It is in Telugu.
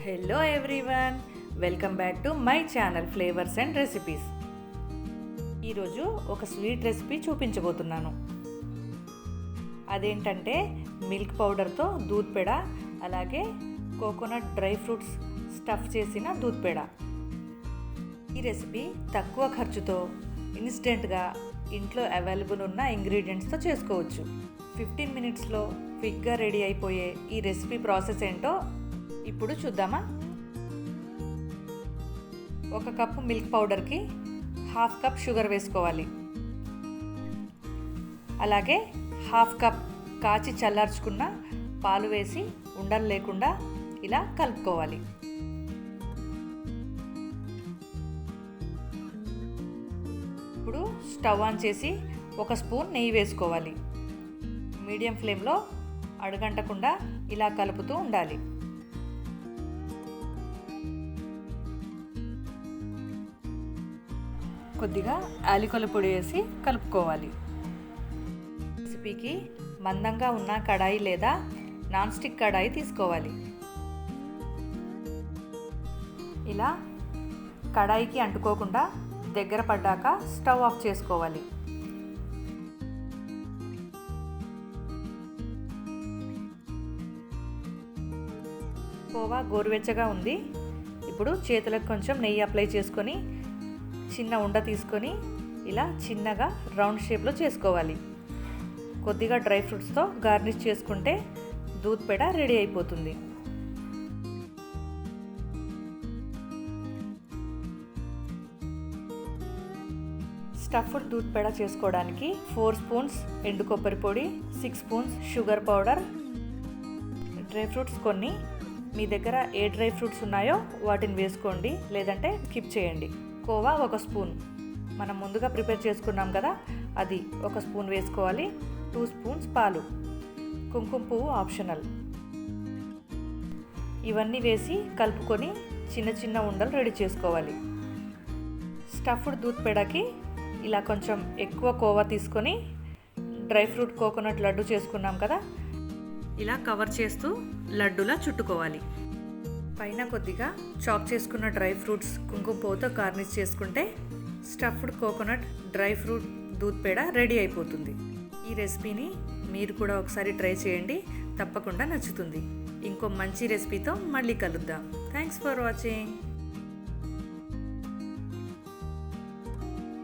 Hello everyone, welcome back to my channel flavours and recipes. ఈరోజు ఒక స్వీట్ రెసిపీ చూపించబోతున్నాను. అదేంటంటే మిల్క్ పౌడర్తో దూద్ పేడ, అలాగే కోకోనట్ డ్రై ఫ్రూట్స్ స్టఫ్ చేసిన దూద్ పేడ. ఈ రెసిపీ తక్కువ ఖర్చుతో ఇన్స్టెంట్గా ఇంట్లో అవైలబుల్ ఉన్న ఇంగ్రీడియంట్స్తో చేసుకోవచ్చు. 15 మినిట్స్లో క్విక్గా రెడీ అయిపోయే ఈ రెసిపీ ప్రాసెస్ ఏంటో ఇప్పుడు చూద్దామా. 1 కప్పు మిల్క్ పౌడర్కి 1/2 కప్ షుగర్ వేసుకోవాలి. అలాగే 1/2 కప్ కాచి చల్లార్చుకున్న పాలు వేసి ఉండలు లేకుండా ఇలా కలుపుకోవాలి. ఇప్పుడు స్టవ్ ఆన్ చేసి 1 స్పూన్ నెయ్యి వేసుకోవాలి. మీడియం ఫ్లేమ్లో అడుగంటకుండా ఇలా కలుపుతూ ఉండాలి. కొద్దిగా యాలకుల పొడి వేసి కలుపుకోవాలి. రెసిపీకి మందంగా ఉన్న కడాయి లేదా నాన్ స్టిక్ కడాయి తీసుకోవాలి. ఇలా కడాయికి అంటుకోకుండా దగ్గర పడ్డాక స్టవ్ ఆఫ్ చేసుకోవాలి. కోవా గోరువెచ్చగా ఉంది. ఇప్పుడు చేతులకు కొంచెం నెయ్యి అప్లై చేసుకొని చిన్న ఉండ తీసుకొని ఇలా చిన్నగా రౌండ్ షేప్లో చేసుకోవాలి. కొద్దిగా డ్రై ఫ్రూట్స్తో గార్నిష్ చేసుకుంటే దూద్ పేడ రెడీ అయిపోతుంది. స్టఫ్డ్ దూద్ పేడ చేసుకోవడానికి 4 స్పూన్స్ ఎండు కొబ్బరి పొడి, 6 spoons sugar powder, dry fruits కొన్ని. మీ దగ్గర ఏ డ్రై ఫ్రూట్స్ ఉన్నాయో వాటిని వేసుకోండి, లేదంటే స్కిప్ చేయండి. కోవా 1 స్పూన్, మనం ముందుగా ప్రిపేర్ చేసుకున్నాం కదా అది 1 స్పూన్ వేసుకోవాలి. 2 స్పూన్స్ పాలు, కుంకుమ పువ్వు ఆప్షనల్. ఇవన్నీ వేసి కలుపుకొని చిన్న చిన్న ఉండలు రెడీ చేసుకోవాలి. స్టఫ్డ్ దూద్ పేడకి ఇలా కొంచెం ఎక్కువ కోవా తీసుకొని డ్రై ఫ్రూట్ కోకోనట్ లడ్డు చేసుకున్నాం కదా ఇలా కవర్ చేస్తూ లడ్డూలా చుట్టుకోవాలి. పైన కొద్దిగా చాప్ చేసుకున్న డ్రై ఫ్రూట్స్ కుంకుమ పువ్వుతో గార్నిష్ చేసుకుంటే స్టఫ్డ్ కోకోనట్ డ్రై ఫ్రూట్ దూద్ పేడ రెడీ అయిపోతుంది. ఈ రెసిపీని మీరు కూడా ఒకసారి ట్రై చేయండి, తప్పకుండా నచ్చుతుంది. ఇంకో మంచి రెసిపీతో మళ్ళీ కలుద్దాం. Thanks for watching.